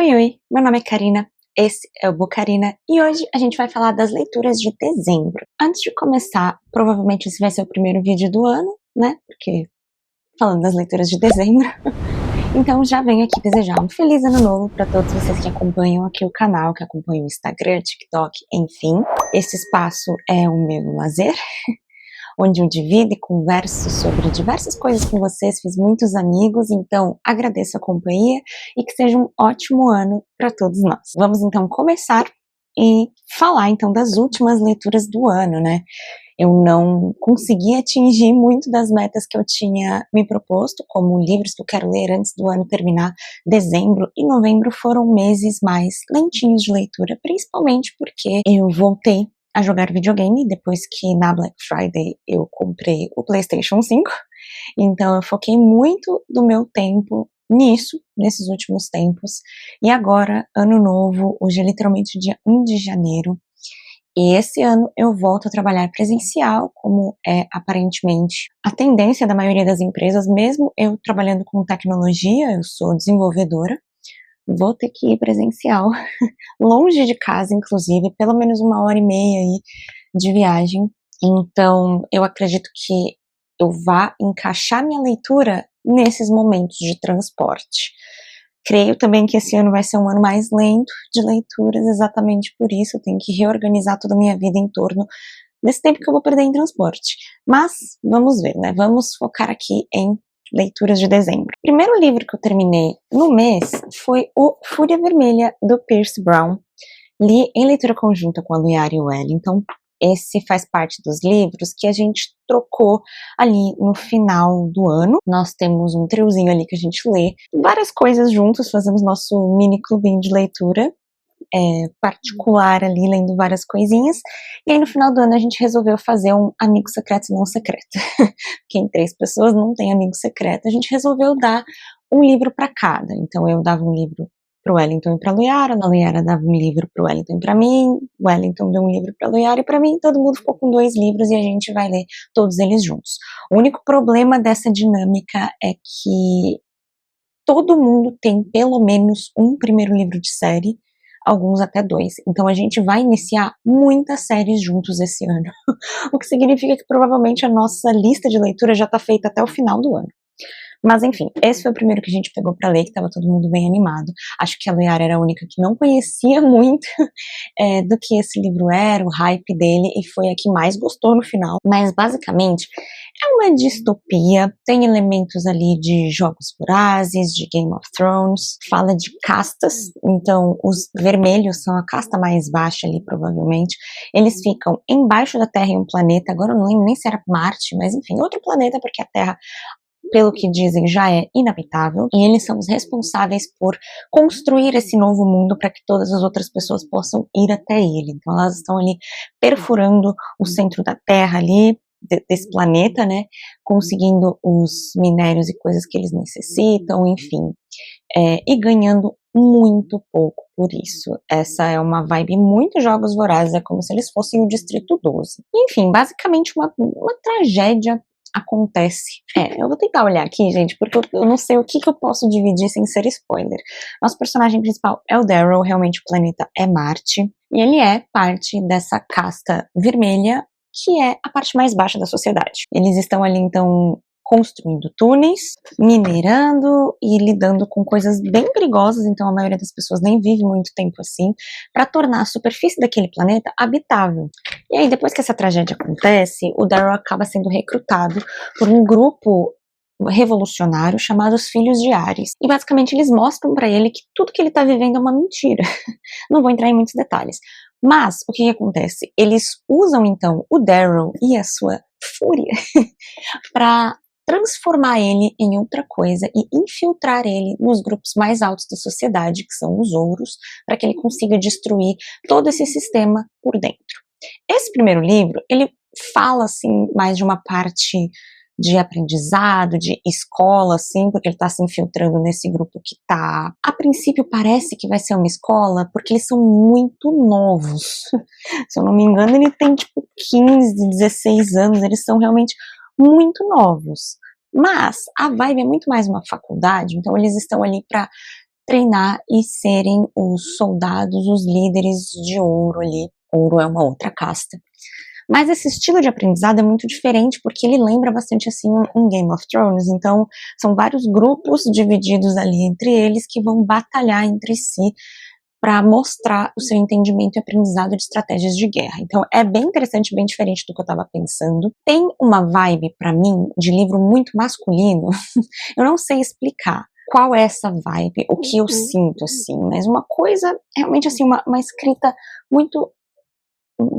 Oi, meu nome é Karina, esse é o Bocarina e hoje a gente vai falar das leituras de dezembro. Antes de começar, provavelmente esse vai ser o primeiro vídeo do ano, né? Porque falando das leituras de dezembro. Então já venho aqui desejar um feliz ano novo para todos vocês que acompanham aqui o canal, que acompanham o Instagram, TikTok, enfim. Esse espaço é o meu lazer, onde eu divido e converso sobre diversas coisas com vocês, fiz muitos amigos, então agradeço a companhia e que seja um ótimo ano para todos nós. Vamos então começar e falar então das últimas leituras do ano, né? Eu não consegui atingir muito das metas que eu tinha me proposto, como livros que eu quero ler antes do ano terminar. Dezembro e novembro foram meses mais lentinhos de leitura, principalmente porque eu voltei a jogar videogame depois que na Black Friday eu comprei o PlayStation 5, então eu foquei muito do meu tempo nisso, nesses últimos tempos, e agora, ano novo, hoje é literalmente dia 1 de janeiro, e esse ano eu volto a trabalhar presencial, como é aparentemente a tendência da maioria das empresas, mesmo eu trabalhando com tecnologia, eu sou desenvolvedora, vou ter que ir presencial, longe de casa, inclusive, pelo menos 1h30 aí de viagem. Então, eu acredito que eu vá encaixar minha leitura nesses momentos de transporte. Creio também que esse ano vai ser um ano mais lento de leituras, exatamente por isso eu tenho que reorganizar toda a minha vida em torno desse tempo que eu vou perder em transporte. Mas, vamos ver, né? Vamos focar aqui em leituras de dezembro. O primeiro livro que eu terminei no mês foi o Fúria Vermelha, do Pierce Brown. Li em leitura conjunta com a Luiara e o Wellington. Esse faz parte dos livros que a gente trocou ali no final do ano. Nós temos um triozinho ali que a gente lê várias coisas juntos, fazemos nosso mini clubinho de leitura particular ali, lendo várias coisinhas. E aí no final do ano a gente resolveu fazer um amigo secreto e não secreto. Porque em 3 pessoas não tem amigo secreto. A gente resolveu dar um livro para cada. Então eu dava um livro pro Wellington e pra Luiara, a Luiara dava um livro pro Wellington e pra mim, o Wellington deu um livro pra Luiara e pra mim, todo mundo ficou com 2 livros e a gente vai ler todos eles juntos. O único problema dessa dinâmica é que todo mundo tem pelo menos um primeiro livro de série, alguns até 2. Então a gente vai iniciar muitas séries juntos esse ano, o que significa que provavelmente a nossa lista de leitura já tá feita até o final do ano. Mas enfim, esse foi o primeiro que a gente pegou pra ler, que tava todo mundo bem animado. Acho que a Luiara era a única que não conhecia muito do que esse livro era, o hype dele, e foi a que mais gostou no final. Mas basicamente é uma distopia, tem elementos ali de Jogos Vorazes, de Game of Thrones, fala de castas, então os vermelhos são a casta mais baixa ali, provavelmente. Eles ficam embaixo da Terra em um planeta, agora eu não lembro nem se era Marte, mas enfim, outro planeta, porque a Terra, pelo que dizem, já é inabitável, e eles são os responsáveis por construir esse novo mundo para que todas as outras pessoas possam ir até ele. Então elas estão ali perfurando o centro da Terra ali, desse planeta, né, conseguindo os minérios e coisas que eles necessitam, enfim, e ganhando muito pouco por isso. Essa é uma vibe muito Jogos Vorazes, é como se eles fossem o Distrito 12. Enfim, basicamente uma tragédia acontece. Eu vou tentar olhar aqui, gente, porque eu não sei o que eu posso dividir sem ser spoiler. Nosso personagem principal é o Daryl, realmente o planeta é Marte, e ele é parte dessa casta vermelha, que é a parte mais baixa da sociedade. Eles estão ali, então, construindo túneis, minerando e lidando com coisas bem perigosas, então a maioria das pessoas nem vive muito tempo assim, para tornar a superfície daquele planeta habitável. E aí, depois que essa tragédia acontece, o Daryl acaba sendo recrutado por um grupo revolucionário chamado os Filhos de Ares. E basicamente eles mostram para ele que tudo que ele tá vivendo é uma mentira. Não vou entrar em muitos detalhes. Mas, o que acontece? Eles usam, então, o Daryl e a sua fúria para transformar ele em outra coisa e infiltrar ele nos grupos mais altos da sociedade, que são os ouros, para que ele consiga destruir todo esse sistema por dentro. Esse primeiro livro, ele fala, assim, mais de uma parte de aprendizado, de escola, assim, porque ele tá se infiltrando nesse grupo que tá, a princípio parece que vai ser uma escola, porque eles são muito novos. Se eu não me engano, ele tem tipo 15, 16 anos, eles são realmente muito novos. Mas a vibe é muito mais uma faculdade, então eles estão ali pra treinar e serem os soldados, os líderes de ouro ali. Ouro é uma outra casta. Mas esse estilo de aprendizado é muito diferente, porque ele lembra bastante, assim, um Game of Thrones. Então, são vários grupos divididos ali entre eles que vão batalhar entre si para mostrar o seu entendimento e aprendizado de estratégias de guerra. Então, é bem interessante, bem diferente do que eu estava pensando. Tem uma vibe, para mim, de livro muito masculino. Eu não sei explicar qual é essa vibe, o que eu sinto, assim, mas uma coisa, realmente, assim, uma escrita muito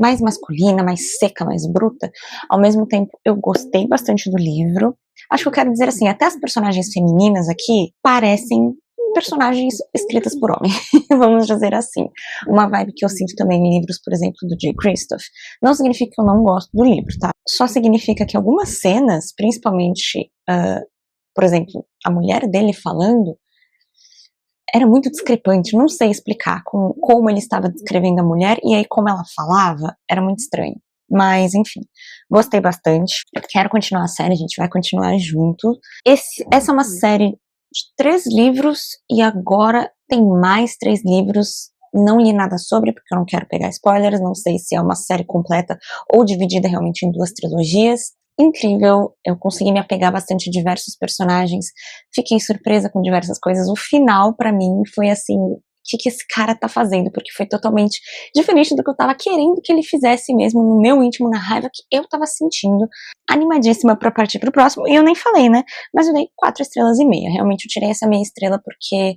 mais masculina, mais seca, mais bruta. Ao mesmo tempo, eu gostei bastante do livro. Acho que eu quero dizer assim, até as personagens femininas aqui parecem personagens escritas por homem, vamos dizer assim. Uma vibe que eu sinto também em livros, por exemplo, do Jay Kristoff. Não significa que eu não gosto do livro, tá? Só significa que algumas cenas, principalmente, por exemplo, a mulher dele falando, era muito discrepante, não sei explicar como ele estava descrevendo a mulher e aí como ela falava, era muito estranho. Mas, enfim, gostei bastante. Quero continuar a série, a gente vai continuar junto. Essa é uma série de 3 livros e agora tem mais 3 livros. Não li nada sobre, porque eu não quero pegar spoilers, não sei se é uma série completa ou dividida realmente em 2 trilogias. Incrível, eu consegui me apegar bastante a diversos personagens, fiquei surpresa com diversas coisas. O final, pra mim, foi assim, o que esse cara tá fazendo? Porque foi totalmente diferente do que eu tava querendo que ele fizesse mesmo, no meu íntimo, na raiva que eu tava sentindo. Animadíssima pra partir pro próximo, e eu nem falei, né? Mas eu dei 4 estrelas e meia. Realmente eu tirei essa meia estrela porque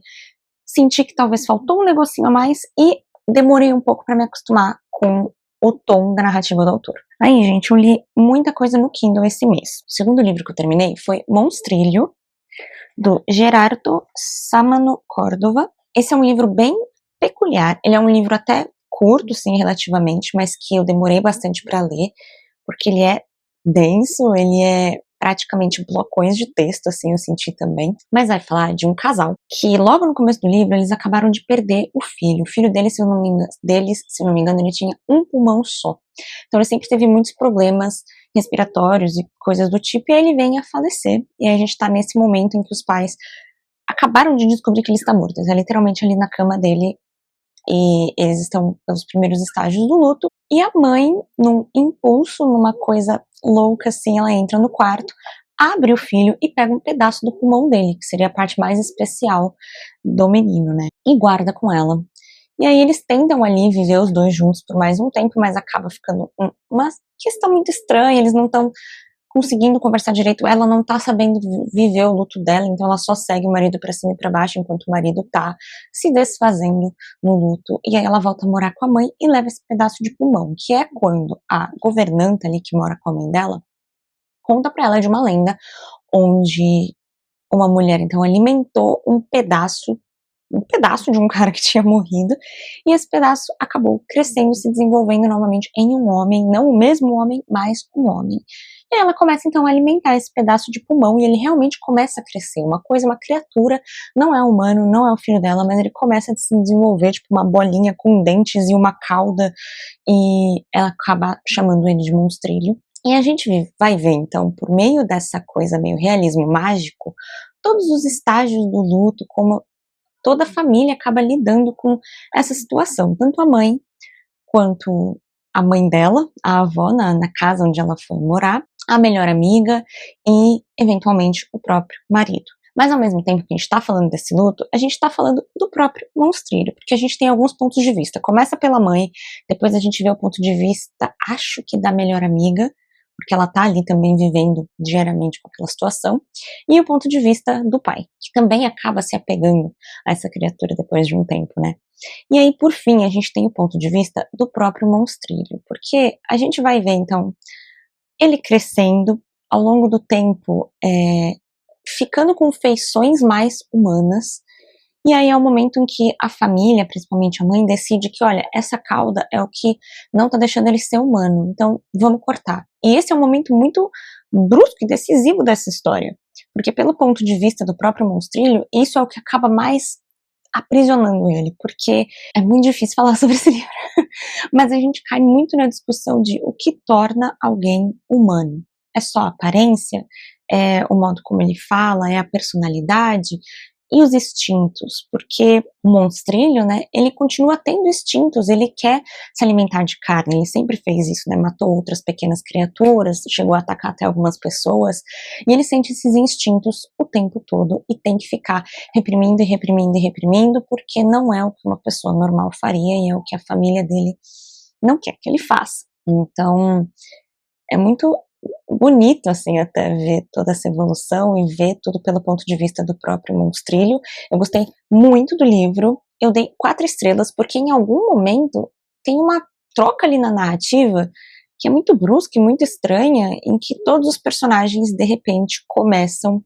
senti que talvez faltou um negocinho a mais e demorei um pouco pra me acostumar com o tom da narrativa do autor. Aí, gente, eu li muita coisa no Kindle esse mês. O segundo livro que eu terminei foi Monstrilho, do Gerardo Samano Córdova. Esse é um livro bem peculiar. Ele é um livro até curto, sim, relativamente, mas que eu demorei bastante para ler, porque ele é denso, ele é praticamente blocões de texto, assim, eu senti também. Mas vai falar de um casal que logo no começo do livro eles acabaram de perder o filho. O filho deles, se eu não me engano, ele tinha um pulmão só. Então ele sempre teve muitos problemas respiratórios e coisas do tipo, e aí ele vem a falecer. E aí a gente tá nesse momento em que os pais acabaram de descobrir que ele está morto. Ele é literalmente ali na cama dele e eles estão pelos primeiros estágios do luto. E a mãe, num impulso, numa coisa louca assim, ela entra no quarto, abre o filho e pega um pedaço do pulmão dele, que seria a parte mais especial do menino, né? E guarda com ela. E aí eles tentam ali viver os dois juntos por mais um tempo, mas acaba ficando uma questão muito estranha, eles não estão conseguindo conversar direito, ela não tá sabendo viver o luto dela, então ela só segue o marido pra cima e pra baixo, enquanto o marido tá se desfazendo no luto, e aí ela volta a morar com a mãe e leva esse pedaço de pulmão, que é quando a governanta ali que mora com a mãe dela, conta pra ela de uma lenda, onde uma mulher então alimentou um pedaço de um cara que tinha morrido, e esse pedaço acabou crescendo, se desenvolvendo novamente em um homem, não o mesmo homem, mas um homem. E ela começa então a alimentar esse pedaço de pulmão e ele realmente começa a crescer, uma coisa, uma criatura, não é humano, não é o filho dela, mas ele começa a se desenvolver, tipo uma bolinha com dentes e uma cauda, e ela acaba chamando ele de monstrilho. E a gente vai ver então, por meio dessa coisa meio realismo mágico, todos os estágios do luto, como toda a família acaba lidando com essa situação, tanto a mãe quanto a mãe dela, a avó na casa onde ela foi morar, a melhor amiga e, eventualmente, o próprio marido. Mas, ao mesmo tempo que a gente está falando desse luto, a gente está falando do próprio monstrilho, porque a gente tem alguns pontos de vista. Começa pela mãe, depois a gente vê o ponto de vista, acho que da melhor amiga, porque ela tá ali também vivendo diariamente com aquela situação, e o ponto de vista do pai, que também acaba se apegando a essa criatura depois de um tempo, né? E aí, por fim, a gente tem o ponto de vista do próprio monstrilho, porque a gente vai ver, então, ele crescendo ao longo do tempo, ficando com feições mais humanas, e aí é o momento em que a família, principalmente a mãe, decide que, olha, essa cauda é o que não tá deixando ele ser humano, então vamos cortar. E esse é um momento muito brusco e decisivo dessa história, porque pelo ponto de vista do próprio monstrilho, isso é o que acaba mais aprisionando ele, porque é muito difícil falar sobre esse livro, mas a gente cai muito na discussão de o que torna alguém humano. É só a aparência? É o modo como ele fala? É a personalidade? E os instintos? Porque o monstrilho, né, ele continua tendo instintos, ele quer se alimentar de carne, ele sempre fez isso, né, matou outras pequenas criaturas, chegou a atacar até algumas pessoas, e ele sente esses instintos o tempo todo e tem que ficar reprimindo e reprimindo e reprimindo, porque não é o que uma pessoa normal faria e é o que a família dele não quer que ele faça. Então, é muito bonito, assim, até ver toda essa evolução e ver tudo pelo ponto de vista do próprio monstrilho. Eu gostei muito do livro, eu dei 4 estrelas, porque em algum momento tem uma troca ali na narrativa que é muito brusca e muito estranha, em que todos os personagens, de repente, começam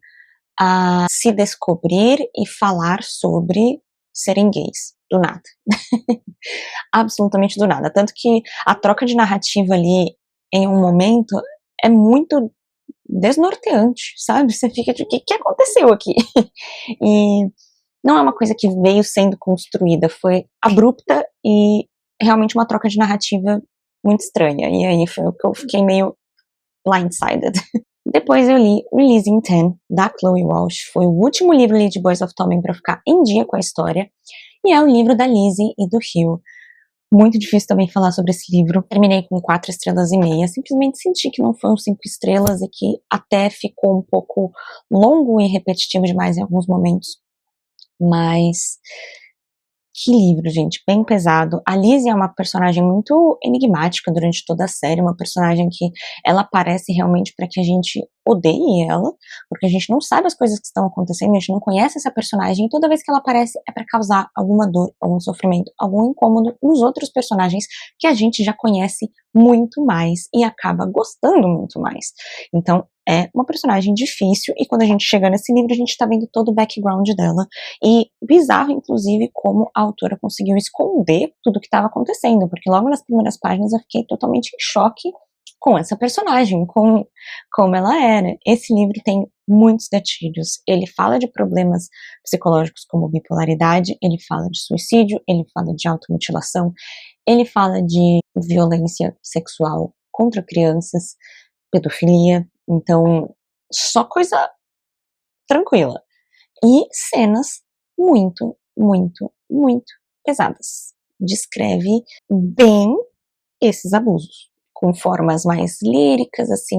a se descobrir e falar sobre serem gays, do nada. Absolutamente do nada. Tanto que a troca de narrativa ali, em um momento, é muito desnorteante, sabe? Você fica de, o que aconteceu aqui? E não é uma coisa que veio sendo construída, foi abrupta e realmente uma troca de narrativa muito estranha. E aí foi o que eu fiquei meio blindsided. Depois eu li Releasing 10, da Chloe Walsh. Foi o último livro ali de Boys of Tommen para ficar em dia com a história. E é o livro da Lizzie e do Hugh. Muito difícil também falar sobre esse livro. Terminei com 4 estrelas e meia. Simplesmente senti que não foram 5 estrelas e que até ficou um pouco longo e repetitivo demais em alguns momentos. Mas que livro, gente, bem pesado. A Lizzie é uma personagem muito enigmática durante toda a série, uma personagem que ela aparece realmente para que a gente odeie ela, porque a gente não sabe as coisas que estão acontecendo, a gente não conhece essa personagem, e toda vez que ela aparece é para causar alguma dor, algum sofrimento, algum incômodo nos outros personagens que a gente já conhece muito mais e acaba gostando muito mais. Então, é uma personagem difícil, e quando a gente chega nesse livro, a gente tá vendo todo o background dela, e bizarro, inclusive, como a autora conseguiu esconder tudo o que estava acontecendo, porque logo nas primeiras páginas eu fiquei totalmente em choque com essa personagem, com como ela era. Esse livro tem muitos gatilhos, ele fala de problemas psicológicos como bipolaridade, ele fala de suicídio, ele fala de automutilação, ele fala de violência sexual contra crianças, pedofilia, então só coisa tranquila. E cenas muito, muito, muito pesadas. Descreve bem esses abusos, com formas mais líricas, assim,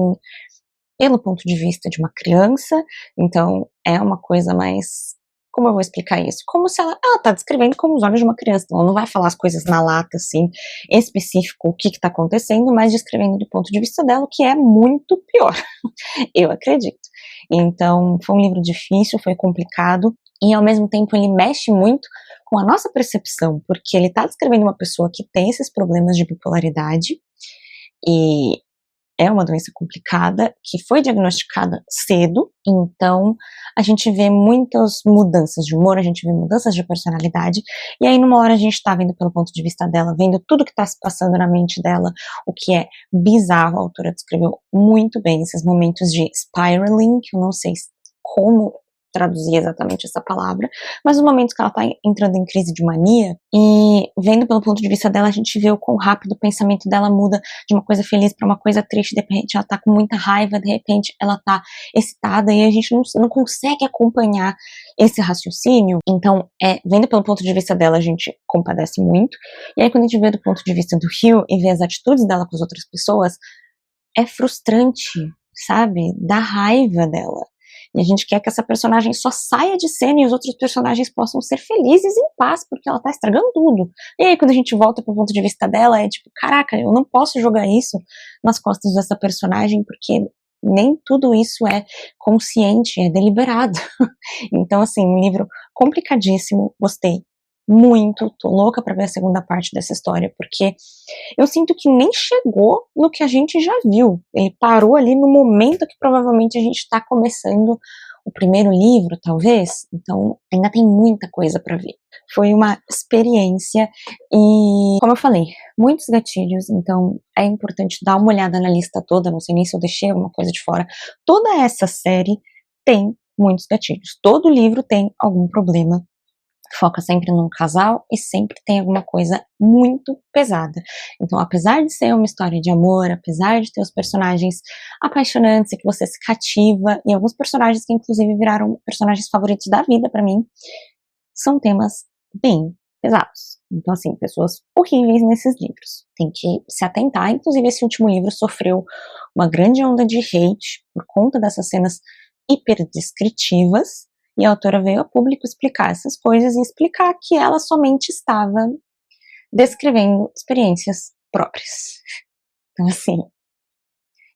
pelo ponto de vista de uma criança, então é uma coisa mais, como eu vou explicar isso? Como se ela tá descrevendo como os olhos de uma criança, então ela não vai falar as coisas na lata, assim, específico o que tá acontecendo, mas descrevendo do ponto de vista dela, o que é muito pior, eu acredito. Então, foi um livro difícil, foi complicado, e ao mesmo tempo ele mexe muito com a nossa percepção, porque ele tá descrevendo uma pessoa que tem esses problemas de bipolaridade, e é uma doença complicada, que foi diagnosticada cedo, então a gente vê muitas mudanças de humor, a gente vê mudanças de personalidade, e aí numa hora a gente tá vendo pelo ponto de vista dela, vendo tudo que tá se passando na mente dela, o que é bizarro, a autora descreveu muito bem esses momentos de spiraling, que eu não sei como traduzir exatamente essa palavra, mas os momentos que ela tá entrando em crise de mania, e vendo pelo ponto de vista dela, a gente vê o quão rápido o pensamento dela muda de uma coisa feliz para uma coisa triste, de repente ela tá com muita raiva, de repente ela tá excitada, e a gente não consegue acompanhar esse raciocínio. Então, vendo pelo ponto de vista dela, a gente compadece muito, e aí quando a gente vê do ponto de vista do Hugh e vê as atitudes dela com as outras pessoas, é frustrante, sabe? Dá raiva dela. E a gente quer que essa personagem só saia de cena e os outros personagens possam ser felizes em paz, porque ela tá estragando tudo. E aí quando a gente volta pro ponto de vista dela, é tipo, caraca, eu não posso jogar isso nas costas dessa personagem, porque nem tudo isso é consciente, é deliberado. Então, assim, um livro complicadíssimo, gostei muito, tô louca pra ver a segunda parte dessa história, porque eu sinto que nem chegou no que a gente já viu. Ele parou ali no momento que provavelmente a gente tá começando o primeiro livro, talvez. Então, ainda tem muita coisa pra ver. Foi uma experiência e, como eu falei, muitos gatilhos, então é importante dar uma olhada na lista toda, não sei nem se eu deixei alguma coisa de fora. Toda essa série tem muitos gatilhos. Todo livro tem algum problema foca sempre num casal e sempre tem alguma coisa muito pesada. Então, apesar de ser uma história de amor, apesar de ter os personagens apaixonantes e que você se cativa, e alguns personagens que inclusive viraram personagens favoritos da vida pra mim, são temas bem pesados. Então, assim, pessoas horríveis nesses livros. Tem que se atentar. Inclusive, esse último livro sofreu uma grande onda de hate por conta dessas cenas hiper descritivas, e a autora veio a público explicar essas coisas e explicar que ela somente estava descrevendo experiências próprias. Então, assim,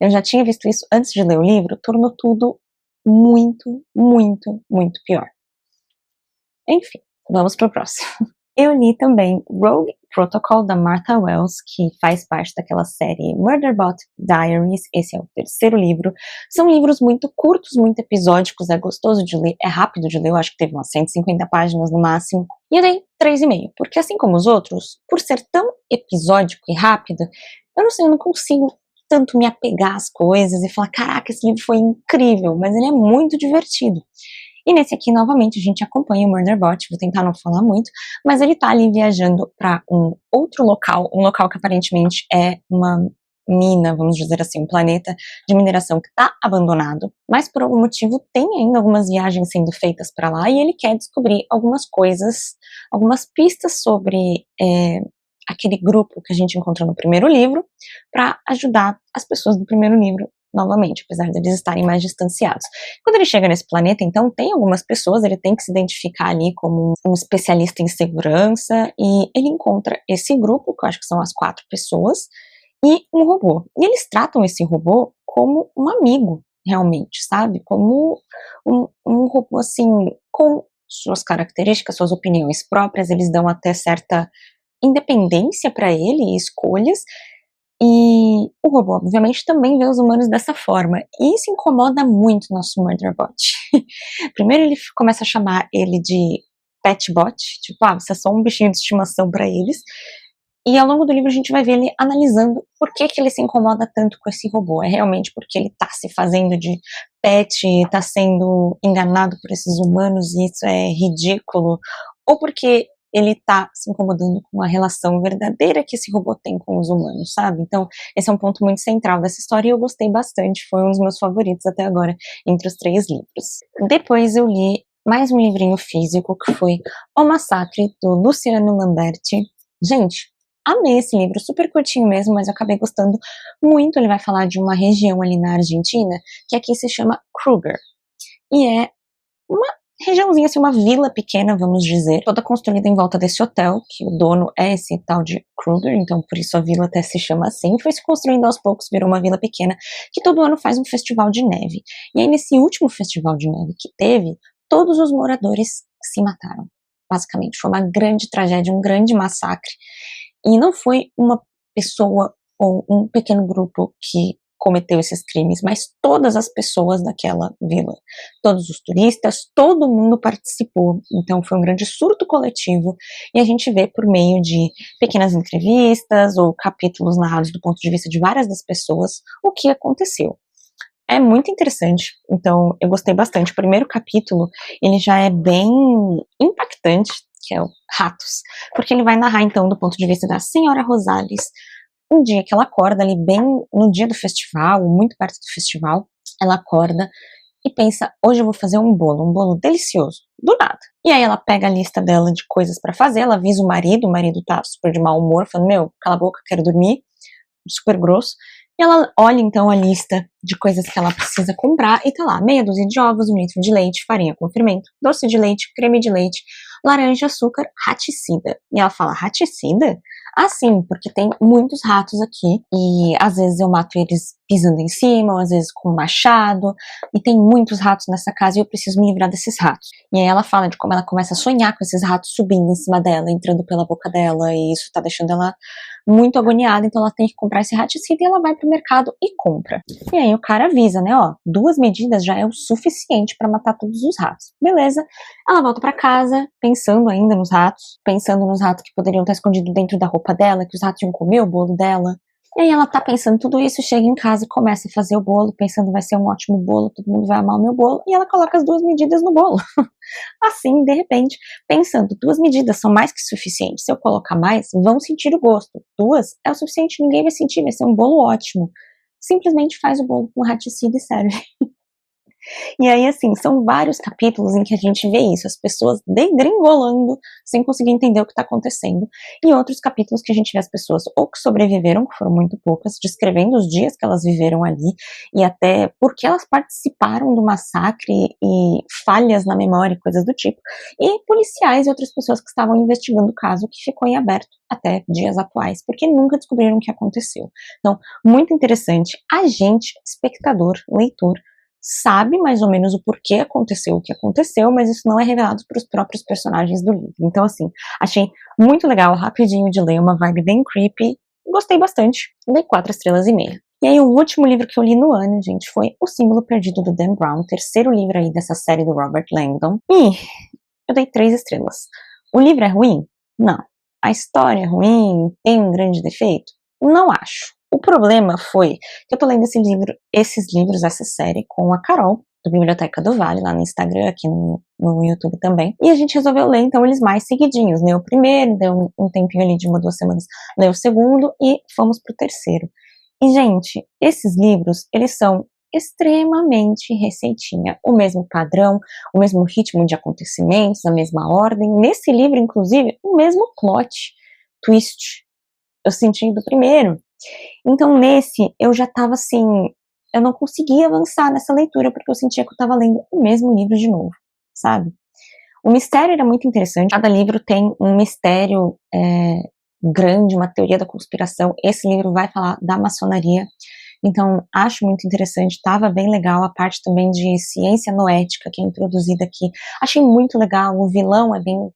eu já tinha visto isso antes de ler o livro, tornou tudo muito, muito, muito pior. Enfim, vamos pro próximo. Eu li também Rogue Protocol, da Martha Wells, que faz parte daquela série Murderbot Diaries. Esse é o terceiro livro. São livros muito curtos, muito episódicos, é gostoso de ler, é rápido de ler, eu acho que teve umas 150 páginas no máximo. E eu dei 3,5, porque assim como os outros, por ser tão episódico e rápido, eu não sei, eu não consigo tanto me apegar às coisas e falar, caraca, esse livro foi incrível, mas ele é muito divertido. E nesse aqui, novamente, a gente acompanha o Murderbot, vou tentar não falar muito, mas ele tá ali viajando para um outro local, um local que aparentemente é uma mina, vamos dizer assim, um planeta de mineração que tá abandonado, mas por algum motivo tem ainda algumas viagens sendo feitas para lá e ele quer descobrir algumas coisas, algumas pistas sobre aquele grupo que a gente encontrou no primeiro livro, para ajudar as pessoas do primeiro livro novamente, apesar de eles estarem mais distanciados. Quando ele chega nesse planeta, então, tem algumas pessoas, ele tem que se identificar ali como um especialista em segurança, e ele encontra esse grupo, que eu acho que são as 4 pessoas, e um robô. E eles tratam esse robô como um amigo, realmente, sabe? Como um robô, assim, com suas características, suas opiniões próprias, eles dão até certa independência para ele e escolhas, e o robô, obviamente, também vê os humanos dessa forma. E isso incomoda muito o nosso Murderbot. Primeiro ele começa a chamar ele de Petbot, tipo, você é só um bichinho de estimação para eles. E ao longo do livro a gente vai ver ele analisando por que ele se incomoda tanto com esse robô. É realmente porque ele tá se fazendo de pet, tá sendo enganado por esses humanos e isso é ridículo. Ou porque ele tá se incomodando com a relação verdadeira que esse robô tem com os humanos, sabe? Então, esse é um ponto muito central dessa história e eu gostei bastante, foi um dos meus favoritos até agora, entre os 3 livros. Depois eu li mais um livrinho físico, que foi O Massacre, do Luciano Lamberti. Gente, amei esse livro, super curtinho mesmo, mas eu acabei gostando muito. Ele vai falar de uma região ali na Argentina, que aqui se chama Kruger, e é uma regiãozinha, assim, uma vila pequena, vamos dizer, toda construída em volta desse hotel, que o dono é esse tal de Kruger, então por isso a vila até se chama assim, foi se construindo aos poucos, virou uma vila pequena, que todo ano faz um festival de neve. E aí nesse último festival de neve que teve, todos os moradores se mataram, basicamente, foi uma grande tragédia, um grande massacre, e não foi uma pessoa ou um pequeno grupo que cometeu esses crimes, mas todas as pessoas daquela vila, todos os turistas, todo mundo participou, então foi um grande surto coletivo, e a gente vê por meio de pequenas entrevistas ou capítulos narrados do ponto de vista de várias das pessoas, o que aconteceu. É muito interessante, então eu gostei bastante. O primeiro capítulo, ele já é bem impactante, que é o Ratos, porque ele vai narrar então do ponto de vista da senhora Rosales, um dia que ela acorda ali bem no dia do festival, muito perto do festival, ela acorda e pensa, hoje eu vou fazer um bolo delicioso, do nada. E aí ela pega a lista dela de coisas pra fazer, ela avisa o marido tá super de mau humor, falando, cala a boca, quero dormir, super grosso. E ela olha então a lista de coisas que ela precisa comprar e tá lá, meia dúzia de ovos, 1 litro de leite, farinha com fermento, doce de leite, creme de leite, laranja, açúcar, raticida. E ela fala, raticida? Ah, sim, porque tem muitos ratos aqui e às vezes eu mato eles pisando em cima, ou às vezes com um machado, e tem muitos ratos nessa casa e eu preciso me livrar desses ratos. E aí ela fala de como ela começa a sonhar com esses ratos subindo em cima dela, entrando pela boca dela, e isso tá deixando ela muito agoniada, então ela tem que comprar esse raticida e ela vai pro mercado e compra. E aí o cara avisa, né, 2 medidas já é o suficiente pra matar todos os ratos. Beleza, ela volta pra casa, pensando que poderiam estar escondidos dentro da roupa dela, que os ratos iam comer o bolo dela. E aí ela tá pensando tudo isso, chega em casa e começa a fazer o bolo, pensando vai ser um ótimo bolo, todo mundo vai amar o meu bolo, e ela coloca as 2 medidas no bolo. Assim, de repente, pensando, 2 medidas são mais que suficientes, se eu colocar mais, vão sentir o gosto. 2 é o suficiente, ninguém vai sentir, vai ser um bolo ótimo. Simplesmente faz o bolo com raticida e serve. E aí, assim, são vários capítulos em que a gente vê isso, as pessoas degringolando sem conseguir entender o que está acontecendo, e outros capítulos que a gente vê as pessoas ou que sobreviveram, que foram muito poucas, descrevendo os dias que elas viveram ali, e até porque elas participaram do massacre e falhas na memória, coisas do tipo, e policiais e outras pessoas que estavam investigando o caso que ficou em aberto até dias atuais, porque nunca descobriram o que aconteceu. Então, muito interessante. A gente, espectador, leitor, sabe mais ou menos o porquê aconteceu o que aconteceu, mas isso não é revelado para os próprios personagens do livro. Então, assim, achei muito legal, rapidinho de ler, uma vibe bem creepy, gostei bastante, dei 4,5 estrelas. E aí, o último livro que eu li no ano, gente, foi O Símbolo Perdido, do Dan Brown, terceiro livro aí dessa série do Robert Langdon, e eu dei 3 estrelas. O livro é ruim? Não. A história é ruim? Tem um grande defeito? Não acho. O problema foi que eu tô lendo esses livros, essa série, com a Carol, do Biblioteca do Vale, lá no Instagram, aqui no YouTube também. E a gente resolveu ler, então, eles mais seguidinhos. Leu o primeiro, deu um tempinho ali de 1 ou 2 semanas, leu o segundo e fomos pro terceiro. E, gente, esses livros, eles são extremamente receitinha. O mesmo padrão, o mesmo ritmo de acontecimentos, a mesma ordem. Nesse livro, inclusive, o mesmo plot, twist. Eu senti do primeiro. Então, nesse, eu já tava assim, eu não conseguia avançar nessa leitura, porque eu sentia que eu tava lendo o mesmo livro de novo, sabe? O mistério era muito interessante, cada livro tem um mistério grande, uma teoria da conspiração. Esse livro vai falar da maçonaria, então acho muito interessante, tava bem legal a parte também de ciência noética que é introduzida aqui, achei muito legal, o vilão é bem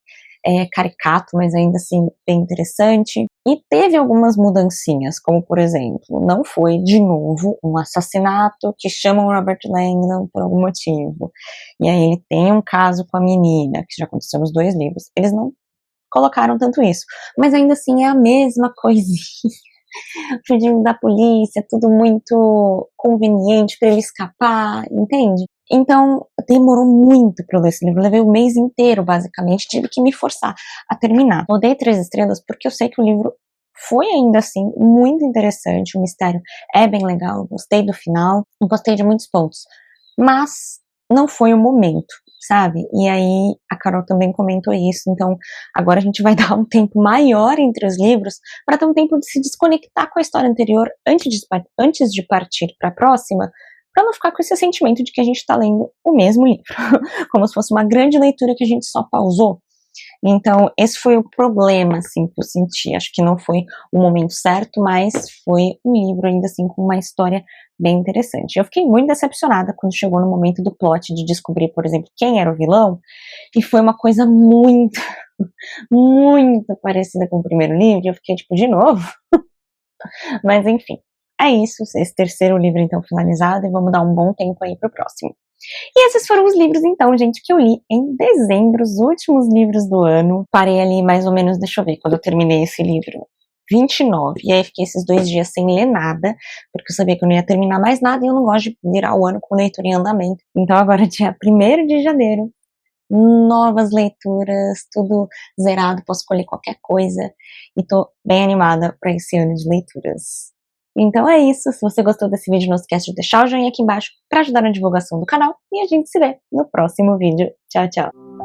caricato, mas ainda assim bem interessante. E teve algumas mudancinhas, como por exemplo, não foi de novo um assassinato que chamam Robert Langdon por algum motivo. E aí ele tem um caso com a menina, que já aconteceu nos 2 livros. Eles não colocaram tanto isso, mas ainda assim é a mesma coisinha. Fugindo da polícia, tudo muito conveniente para ele escapar, entende? Então, demorou muito para eu ler esse livro, eu levei o mês inteiro, basicamente, tive que me forçar a terminar. Eu dei 3 estrelas porque eu sei que o livro foi ainda assim muito interessante, o mistério é bem legal, gostei do final, gostei de muitos pontos, mas não foi o momento, sabe? E aí a Carol também comentou isso, então agora a gente vai dar um tempo maior entre os livros para ter um tempo de se desconectar com a história anterior antes de partir para a próxima, para não ficar com esse sentimento de que a gente está lendo o mesmo livro, como se fosse uma grande leitura que a gente só pausou. Então, esse foi o problema, assim, que eu senti. Acho que não foi o momento certo, mas foi um livro, ainda assim, com uma história bem interessante. Eu fiquei muito decepcionada quando chegou no momento do plot de descobrir, por exemplo, quem era o vilão, e foi uma coisa muito, muito parecida com o primeiro livro, e eu fiquei tipo, de novo? Mas, enfim, é isso. Esse terceiro livro, então, finalizado, e vamos dar um bom tempo aí pro próximo. E esses foram os livros, então, gente, que eu li em dezembro, os últimos livros do ano. Parei ali mais ou menos, deixa eu ver, quando eu terminei esse livro, 29. E aí fiquei esses 2 dias sem ler nada, porque eu sabia que eu não ia terminar mais nada e eu não gosto de virar o ano com leitura em andamento. Então agora, dia 1º de janeiro, novas leituras, tudo zerado, posso escolher qualquer coisa. E tô bem animada para esse ano de leituras. Então é isso, se você gostou desse vídeo, não esquece de deixar o joinha aqui embaixo para ajudar na divulgação do canal e a gente se vê no próximo vídeo. Tchau, tchau!